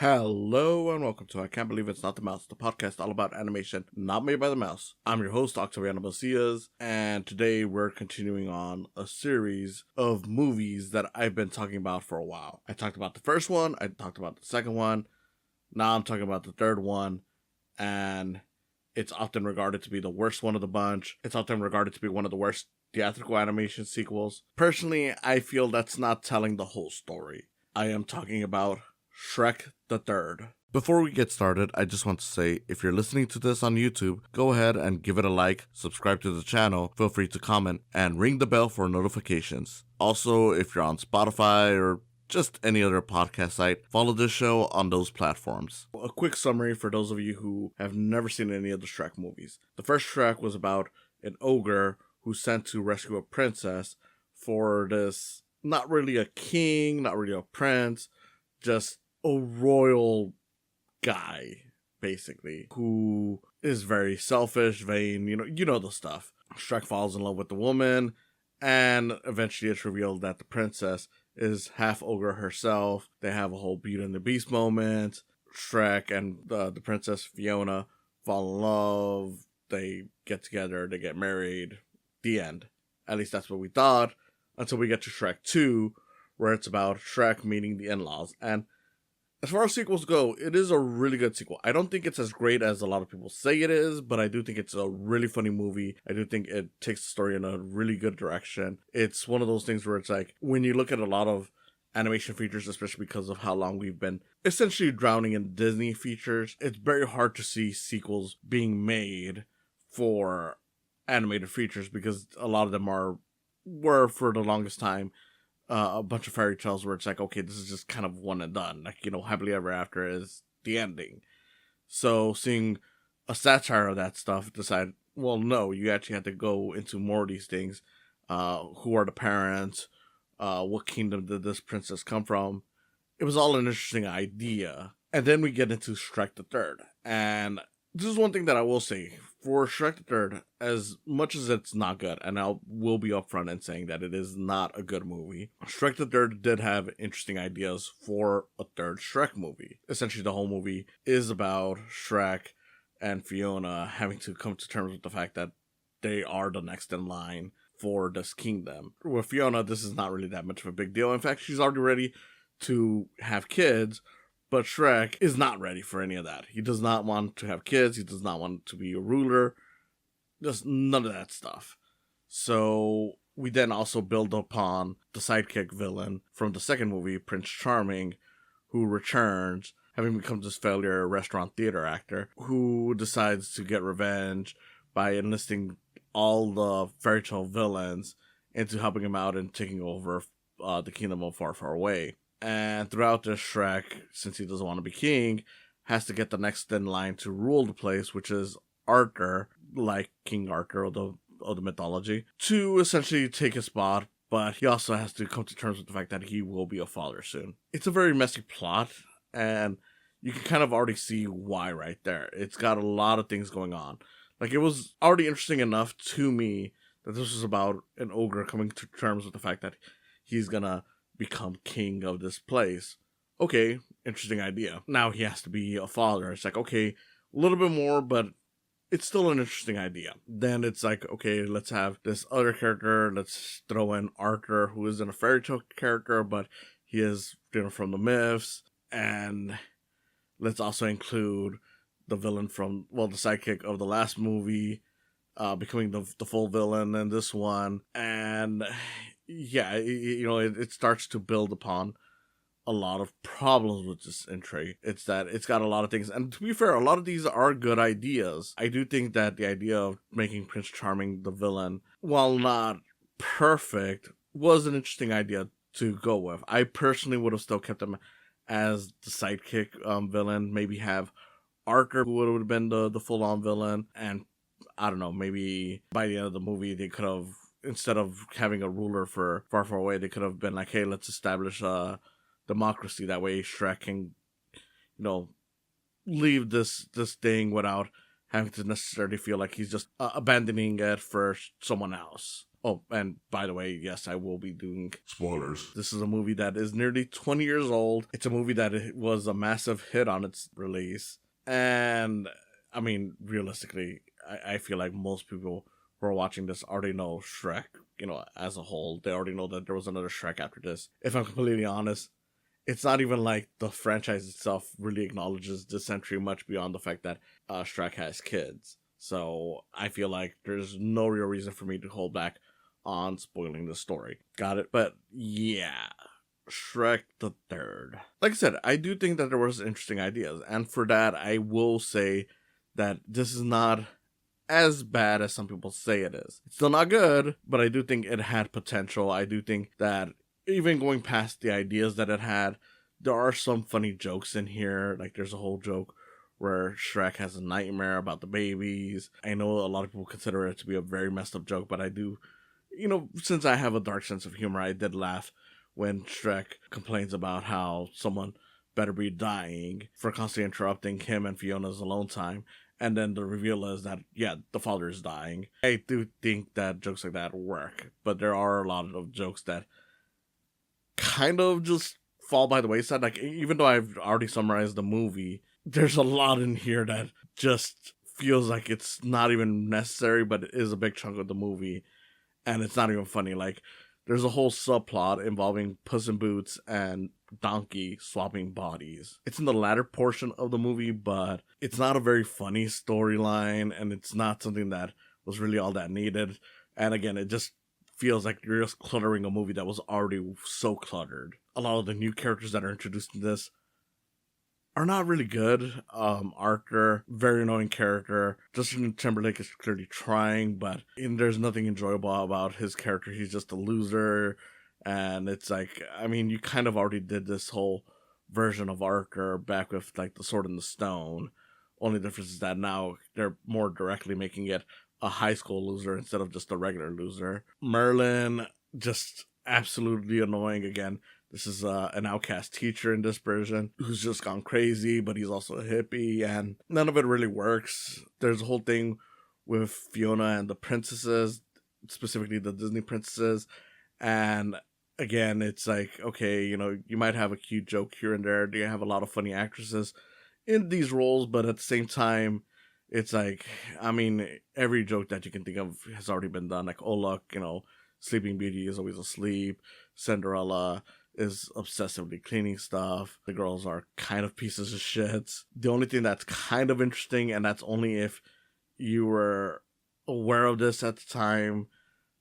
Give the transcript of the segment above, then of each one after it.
Hello and welcome to I Can't Believe It's Not the Mouse, the podcast all about animation not made by the mouse. I'm your host, Octaviano, and today we're continuing on a series of movies that I've been talking about for a while. I talked about the first one, I talked about the second one, now I'm talking about the third one, and it's often regarded to be the worst one of the bunch. It's often regarded to be one of the worst theatrical animation sequels. Personally, I feel that's not telling the whole story. I am talking about Shrek the Third. Before we get started, I just want to say, if you're listening to this on YouTube, go ahead and give it a like, subscribe to the channel, feel free to comment, and ring the bell for notifications. Also, if you're on Spotify or just any other podcast site, follow this show on those platforms. A quick summary for those of you who have never seen any of the Shrek movies. The first Shrek was about an ogre who's sent to rescue a princess for this, not really a king, not really a prince, just a royal guy, basically, who is very selfish, vain, you know the stuff. Shrek falls in love with the woman, and eventually it's revealed that the princess is half ogre herself. They have a whole Beauty and the Beast moment. Shrek and the princess Fiona fall in love. They get together, they get married. The end. At least that's what we thought, until we get to Shrek 2, where it's about Shrek meeting the in-laws. And as far as sequels go, it is a really good sequel. I don't think it's as great as a lot of people say it is, but I do think it's a really funny movie. I do think it takes the story in a really good direction. It's one of those things where it's like, when you look at a lot of animation features, especially because of how long we've been essentially drowning in Disney features, it's very hard to see sequels being made for animated features, because a lot of them were for the longest time a bunch of fairy tales where it's like, okay, this is just kind of one and done. Like, Happily Ever After is the ending. So seeing a satire of that stuff, decide, well, no, you actually have to go into more of these things. Who are the parents? What kingdom did this princess come from? It was all an interesting idea. And then we get into Shrek the Third. And this is one thing that I will say. For Shrek the Third, as much as it's not good, and I will be upfront in saying that it is not a good movie, Shrek the Third did have interesting ideas for a third Shrek movie. Essentially, the whole movie is about Shrek and Fiona having to come to terms with the fact that they are the next in line for this kingdom. With Fiona, this is not really that much of a big deal. In fact, she's already ready to have kids, but Shrek is not ready for any of that. He does not want to have kids. He does not want to be a ruler. Just none of that stuff. So we then also build upon the sidekick villain from the second movie, Prince Charming, who returns, having become this failure restaurant theater actor, who decides to get revenge by enlisting all the fairy tale villains into helping him out and taking over the kingdom of Far, Far Away. And throughout this, Shrek, since he doesn't want to be king, has to get the next in line to rule the place, which is Arthur, like King Arthur of the mythology, to essentially take his spot, but he also has to come to terms with the fact that he will be a father soon. It's a very messy plot, and you can kind of already see why right there. It's got a lot of things going on. Like, it was already interesting enough to me that this was about an ogre coming to terms with the fact that he's gonna become king of this place. Okay, interesting idea. Now he has to be a father. It's like, okay, a little bit more, but it's still an interesting idea. Then it's like, okay, let's have this other character. Let's throw in Arthur, who isn't a fairy tale character, but he is from the myths. And let's also include the villain from, the sidekick of the last movie, becoming the full villain in this one. And yeah, it starts to build upon a lot of problems with this entry. It's that it's got a lot of things, and to be fair, a lot of these are good ideas. I do think that the idea of making Prince Charming the villain, while not perfect, was an interesting idea to go with. I personally would have still kept him as the sidekick villain, maybe have Arthur, who would have been the full-on villain, and I don't know, maybe by the end of the movie, they could have, instead of having a ruler for Far, Far Away, they could have been like, hey, let's establish a democracy. That way Shrek can, leave this thing without having to necessarily feel like he's just abandoning it for someone else. Oh, and by the way, yes, I will be doing spoilers. This is a movie that is nearly 20 years old. It's a movie that was a massive hit on its release. And, I mean, realistically, I feel like most people who are watching this already know Shrek, as a whole. They already know that there was another Shrek after this. If I'm completely honest, it's not even like the franchise itself really acknowledges this entry much beyond the fact that Shrek has kids. So I feel like there's no real reason for me to hold back on spoiling the story. Got it? But yeah, Shrek the Third. Like I said, I do think that there was interesting ideas. And for that, I will say that this is not as bad as some people say it is. It's still not good, but I do think it had potential. I do think that even going past the ideas that it had, there are some funny jokes in here. Like there's a whole joke where Shrek has a nightmare about the babies. I know a lot of people consider it to be a very messed up joke, but I do, since I have a dark sense of humor, I did laugh when Shrek complains about how someone better be dying for constantly interrupting him and Fiona's alone time. And then the reveal is that, yeah, the father is dying. I do think that jokes like that work, but there are a lot of jokes that kind of just fall by the wayside. Like, even though I've already summarized the movie, there's a lot in here that just feels like it's not even necessary, but it is a big chunk of the movie, and it's not even funny. Like, there's a whole subplot involving Puss in Boots and Donkey swapping bodies. It's in the latter portion of the movie, but it's not a very funny storyline, and it's not something that was really all that needed. And again, it just feels like you're just cluttering a movie that was already so cluttered. A lot of the new characters that are introduced in this are not really good. Arthur, very annoying character. Justin Timberlake is clearly trying, but there's nothing enjoyable about his character. He's just a loser. And it's like, I mean, you kind of already did this whole version of Arthur back with like The Sword in the Stone. Only difference is that now they're more directly making it a high school loser instead of just a regular loser. Merlin, just absolutely annoying again. This is an outcast teacher in this version who's just gone crazy, but he's also a hippie, and none of it really works. There's a whole thing with Fiona and the princesses, specifically the Disney princesses, and again, it's like, okay, you might have a cute joke here and there. You have a lot of funny actresses in these roles, but at the same time, it's like, I mean, every joke that you can think of has already been done. Like, oh, look, Sleeping Beauty is always asleep. Cinderella is obsessively cleaning stuff. The girls are kind of pieces of shit. The only thing that's kind of interesting, and that's only if you were aware of this at the time,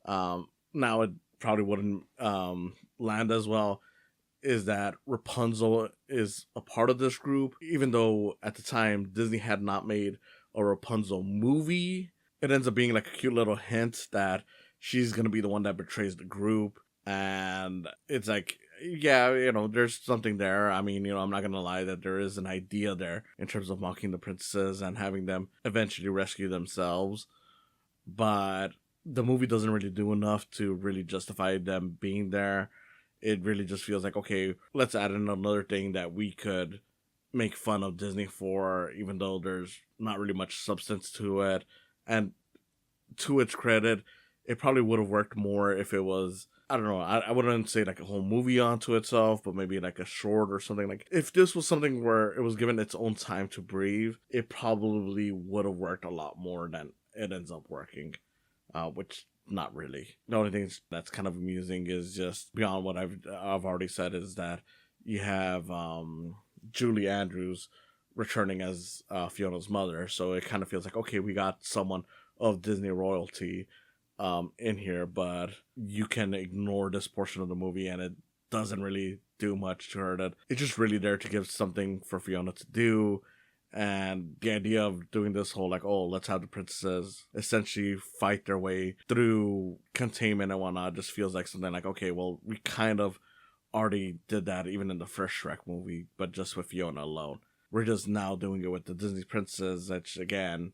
now it probably wouldn't land as well, is that Rapunzel is a part of this group. Even though at the time Disney had not made a Rapunzel movie, it ends up being like a cute little hint that she's going to be the one that betrays the group. And it's like, yeah, there's something there. I mean, I'm not going to lie that there is an idea there in terms of mocking the princesses and having them eventually rescue themselves. But the movie doesn't really do enough to really justify them being there. It really just feels like, okay, let's add in another thing that we could make fun of Disney for, even though there's not really much substance to it. And to its credit, it probably would have worked more if it was, I don't know, I wouldn't say like a whole movie onto itself, but maybe like a short or something. Like, if this was something where it was given its own time to breathe, it probably would have worked a lot more than it ends up working, which not really. The only thing that's kind of amusing is just beyond what I've already said, is that you have Julie Andrews returning as Fiona's mother, so it kind of feels like, okay, we got someone of Disney royalty in here, but you can ignore this portion of the movie and it doesn't really do much to her. That it's just really there to give something for Fiona to do. And the idea of doing this whole like, oh, let's have the princesses essentially fight their way through containment and whatnot, just feels like something like, okay, well, we kind of already did that even in the first Shrek movie, but just with Fiona alone. We're just now doing it with the Disney princesses, which again,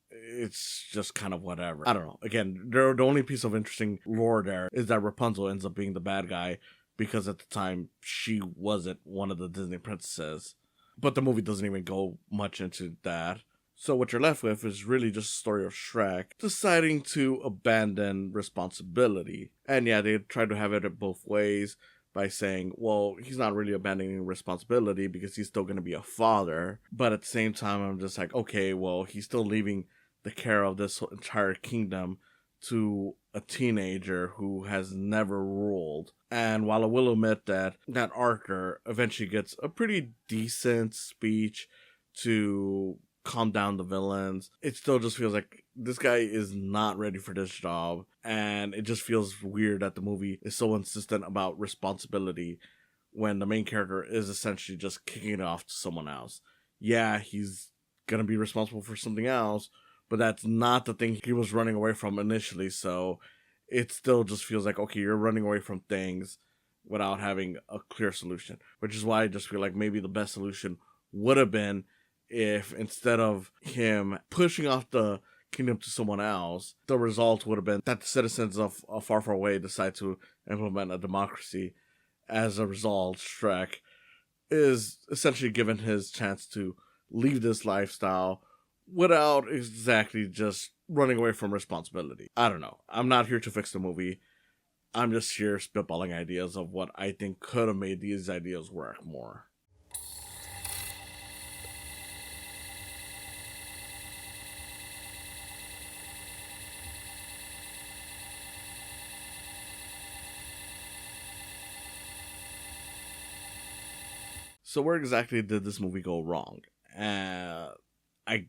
it's just kind of whatever. I don't know. Again, the only piece of interesting lore there is that Rapunzel ends up being the bad guy because at the time she wasn't one of the Disney princesses. But the movie doesn't even go much into that. So what you're left with is really just a story of Shrek deciding to abandon responsibility. And yeah, they try to have it both ways by saying, well, he's not really abandoning responsibility because he's still going to be a father. But at the same time, I'm just like, okay, well, he's still leaving the care of this entire kingdom to a teenager who has never ruled. And while I will admit that Arthur eventually gets a pretty decent speech to calm down the villains, it still just feels like this guy is not ready for this job. And it just feels weird that the movie is so insistent about responsibility when the main character is essentially just kicking it off to someone else. Yeah, he's gonna be responsible for something else, but that's not the thing he was running away from initially. So it still just feels like, okay, you're running away from things without having a clear solution, which is why I just feel like maybe the best solution would have been if instead of him pushing off the kingdom to someone else, the result would have been that the citizens of far, far away decide to implement a democracy. As a result, Shrek is essentially given his chance to leave this lifestyle without exactly just running away from responsibility. I don't know. I'm not here to fix the movie. I'm just here spitballing ideas of what I think could have made these ideas work more. So where exactly did this movie go wrong? I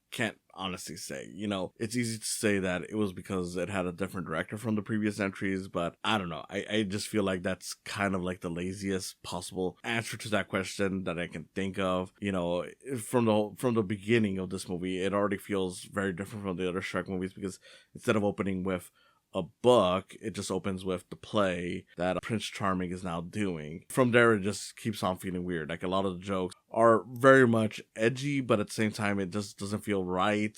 can't honestly say. It's easy to say that it was because it had a different director from the previous entries, but I don't know. I just feel like that's kind of like the laziest possible answer to that question that I can think of. From the beginning of this movie, it already feels very different from the other Shrek movies because instead of opening with a book, it just opens with the play that Prince Charming is now doing. From there, it just keeps on feeling weird. Like, a lot of the jokes are very much edgy, but at the same time, it just doesn't feel right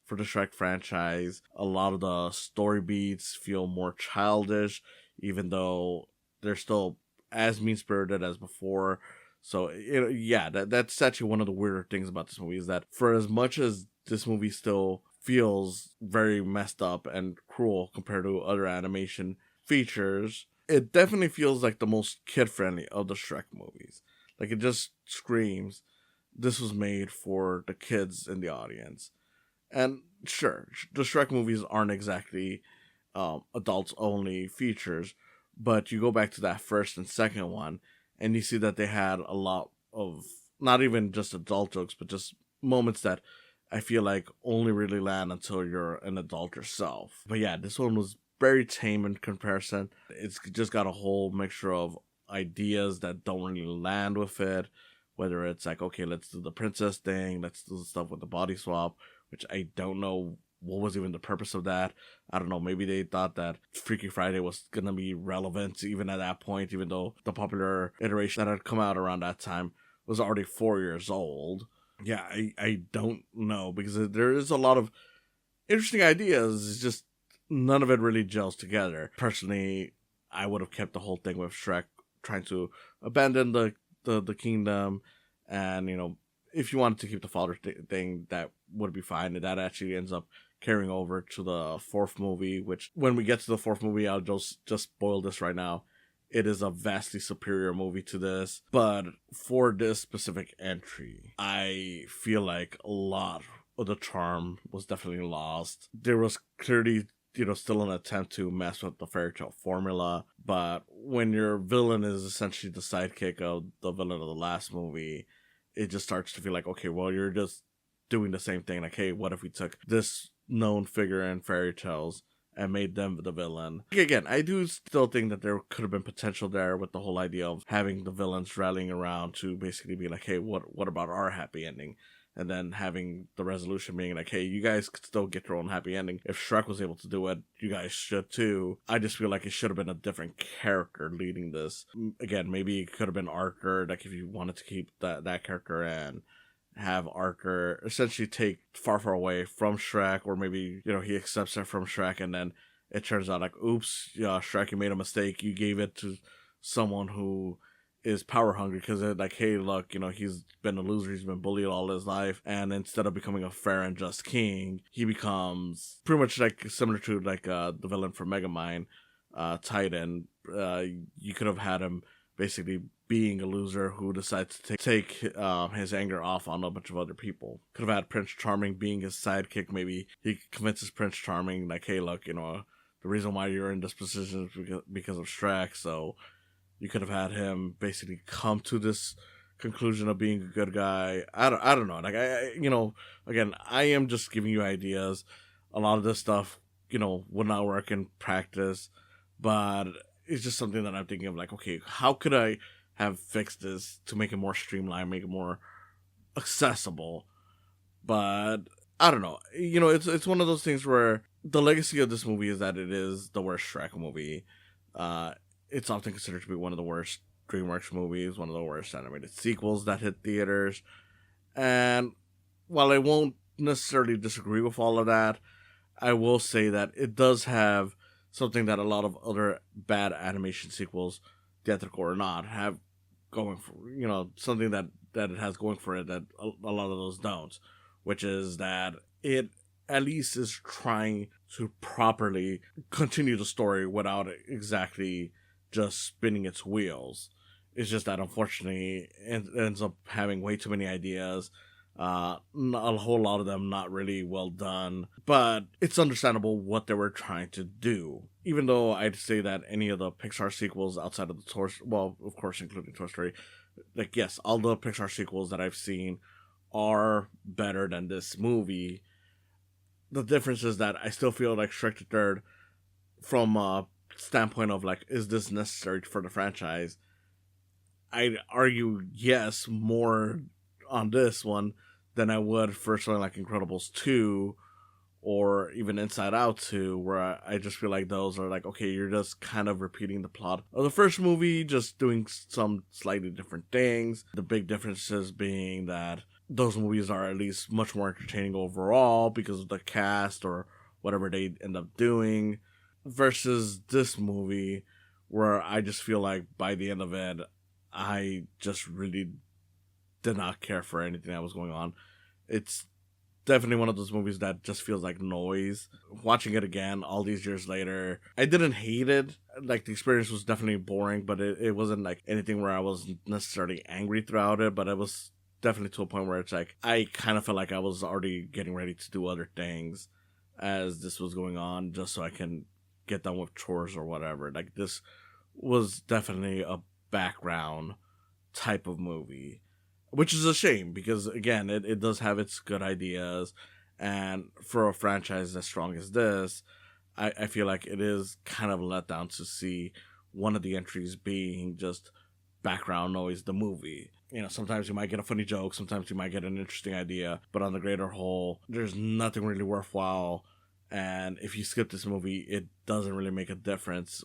for the Shrek franchise. A lot of the story beats feel more childish, even though they're still as mean-spirited as before. So, yeah, that's actually one of the weirder things about this movie, is that for as much as this movie still feels very messed up and cruel compared to other animation features, it definitely feels like the most kid-friendly of the Shrek movies. Like, it just screams, this was made for the kids in the audience. And sure, the Shrek movies aren't exactly adults-only features, but you go back to that first and second one, and you see that they had a lot of, not even just adult jokes, but just moments that I feel like only really land until you're an adult yourself. But yeah, this one was very tame in comparison. It's just got a whole mixture of ideas that don't really land with it. Whether it's like, okay, let's do the princess thing, let's do the stuff with the body swap, which I don't know what was even the purpose of that. I don't know, maybe they thought that Freaky Friday was gonna be relevant even at that point, even though the popular iteration that had come out around that time was already 4 years old. Yeah, I don't know, because there is a lot of interesting ideas. It's just none of it really gels together. Personally, I would have kept the whole thing with Shrek trying to abandon the kingdom, and if you wanted to keep the father thing, that would be fine. And that actually ends up carrying over to the fourth movie, which when we get to the fourth movie, I'll just spoil this right now. It is a vastly superior movie to this, but for this specific entry, I feel like a lot of the charm was definitely lost. There was clearly, still an attempt to mess with the fairy tale formula, but when your villain is essentially the sidekick of the villain of the last movie, it just starts to feel like, okay, well, you're just doing the same thing. Like, hey, what if we took this known figure in fairy tales and made them the villain? Again, I do still think that there could have been potential there with the whole idea of having the villains rallying around to basically be like, hey, what about our happy ending? And then having the resolution being like, hey, you guys could still get your own happy ending. If Shrek was able to do it, you guys should too. I just feel like it should have been a different character leading this. Again, maybe it could have been Arthur, like if you wanted to keep that character and have Arthur essentially take Far Far Away from Shrek, or maybe, he accepts it from Shrek, and then it turns out like, oops, yeah, Shrek, you made a mistake. You gave it to someone who is power hungry because they're like, hey, look, he's been a loser, he's been bullied all his life, and instead of becoming a fair and just king, he becomes pretty much like similar to like the villain from Megamind, Titan. You could have had him basically being a loser who decides to take his anger off on a bunch of other people. Could have had Prince Charming being his sidekick. Maybe he convinces Prince Charming, like, hey, look, the reason why you're in this position is because of Shrek. So you could have had him basically come to this conclusion of being a good guy. I don't know. Like, again, I am just giving you ideas. A lot of this stuff, would not work in practice, but it's just something that I'm thinking of, like, okay, how could I have fixed this to make it more streamlined, make it more accessible? But I don't know. It's one of those things where the legacy of this movie is that it is the worst Shrek movie. It's often considered to be one of the worst DreamWorks movies, one of the worst animated sequels that hit theaters. And while I won't necessarily disagree with all of that, I will say that it does have something that a lot of other bad animation sequels, theatrical or not, have going for, something that it has going for it that a lot of those don't, which is that it at least is trying to properly continue the story without exactly just spinning its wheels. It's just that unfortunately it ends up having way too many ideas, a whole lot of them not really well done, but it's understandable what they were trying to do. Even though I'd say that any of the Pixar sequels outside of the Toy Story, well, of course, including Toy Story, like, yes, all the Pixar sequels that I've seen are better than this movie. The difference is that I still feel like Shrek the Third, from a standpoint of, like, is this necessary for the franchise? I'd argue yes, more on this one than I would for something like Incredibles 2 or even Inside Out 2, where I just feel like those are like, okay, you're just kind of repeating the plot of the first movie, just doing some slightly different things. The big differences being that those movies are at least much more entertaining overall because of the cast or whatever they end up doing, versus this movie where I just feel like by the end of it, I just really did not care for anything that was going on. It's definitely one of those movies that just feels like noise. Watching it again all these years later, I didn't hate it. Like, the experience was definitely boring, but it wasn't like anything where I was necessarily angry throughout it, but it was definitely to a point where it's like, I kind of felt like I was already getting ready to do other things as this was going on, just so I can get done with chores or whatever. Like, this was definitely a background type of movie, which is a shame because, again, it does have its good ideas, and for a franchise as strong as this, I feel like it is kind of a letdown to see one of the entries being just background noise, the movie. Sometimes you might get a funny joke, sometimes you might get an interesting idea, but on the greater whole, there's nothing really worthwhile, and if you skip this movie, it doesn't really make a difference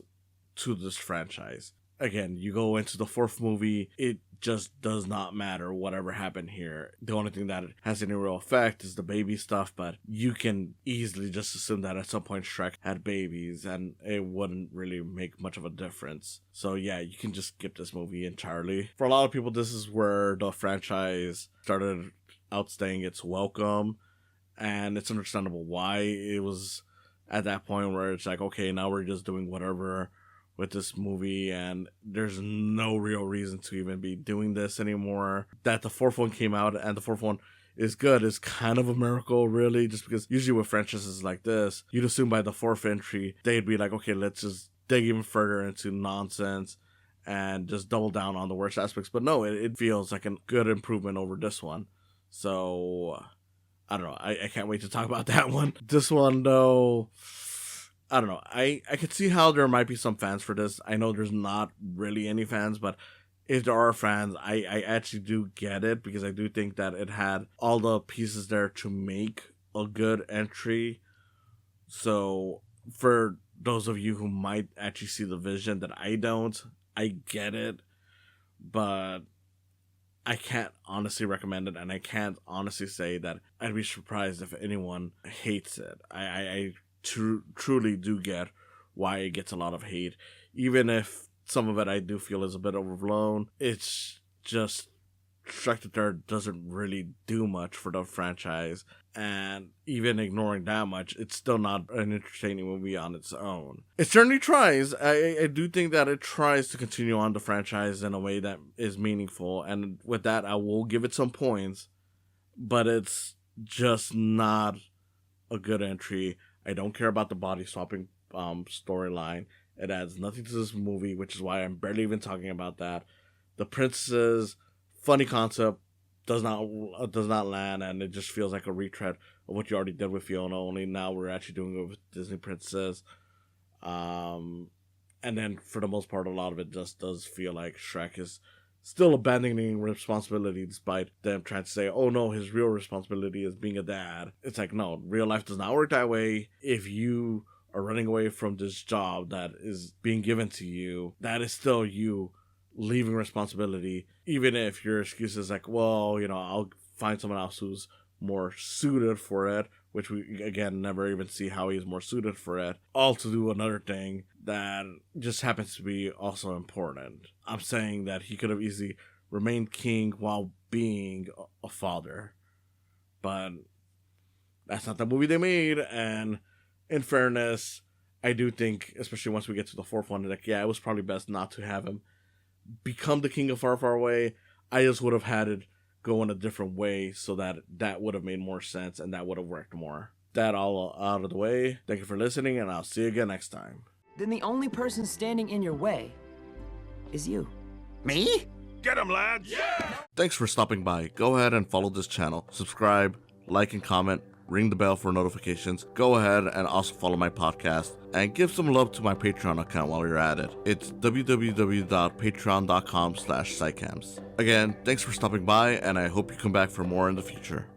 to this franchise. Again, you go into the fourth movie, it just does not matter whatever happened here. The only thing that has any real effect is the baby stuff, but you can easily just assume that at some point Shrek had babies and it wouldn't really make much of a difference. So yeah, you can just skip this movie entirely. For a lot of people, this is where the franchise started outstaying its welcome, and it's understandable why. It was at that point where it's like, okay, now we're just doing whatever with this movie, and there's no real reason to even be doing this anymore. That the fourth one came out and the fourth one is good is kind of a miracle, really, just because usually with franchises like this, you'd assume by the fourth entry, they'd be like, okay, let's just dig even further into nonsense and just double down on the worst aspects. But no, it feels like a good improvement over this one. So, I don't know. I can't wait to talk about that one. This one, though, I don't know. I could see how there might be some fans for this. I know there's not really any fans, but if there are fans, I actually do get it, because I do think that it had all the pieces there to make a good entry. So for those of you who might actually see the vision that I don't, I get it, but I can't honestly recommend it, and I can't honestly say that I'd be surprised if anyone hates it. I truly do get why it gets a lot of hate, even if some of it I do feel is a bit overblown. It's just Shrek the Third doesn't really do much for the franchise, and even ignoring that much, it's still not an entertaining movie on its own. It certainly tries. I do think that it tries to continue on the franchise in a way that is meaningful, and with that, I will give it some points, but it's just not a good entry. I don't care about the body swapping storyline. It adds nothing to this movie, which is why I'm barely even talking about that. The princesses, funny concept, does not land, and it just feels like a retread of what you already did with Fiona, only now we're actually doing it with Disney Princess. And then for the most part, a lot of it just does feel like Shrek is still abandoning responsibility, despite them trying to say, oh no, his real responsibility is being a dad. It's like, no, real life does not work that way. If you are running away from this job that is being given to you, that is still you leaving responsibility, even if your excuse is like, well, I'll find someone else who's more suited for it, which we, again, never even see how he's more suited for it, all to do another thing that just happens to be also important. I'm saying that he could have easily remained king while being a father, but that's not the movie they made, and in fairness, I do think, especially once we get to the fourth one, like, yeah, it was probably best not to have him become the king of Far, Far Away. I just would have had it go in a different way so that would have made more sense and that would have worked more. That all out of the way. Thank you for listening, and I'll see you again next time. Then the only person standing in your way is you. Me? Get him, lads! Yeah! Thanks for stopping by. Go ahead and follow this channel. Subscribe, like, and comment. Ring the bell for notifications. Go ahead and also follow my podcast and give some love to my Patreon account while you're at it. It's www.patreon.com/saicams. Again, thanks for stopping by, and I hope you come back for more in the future.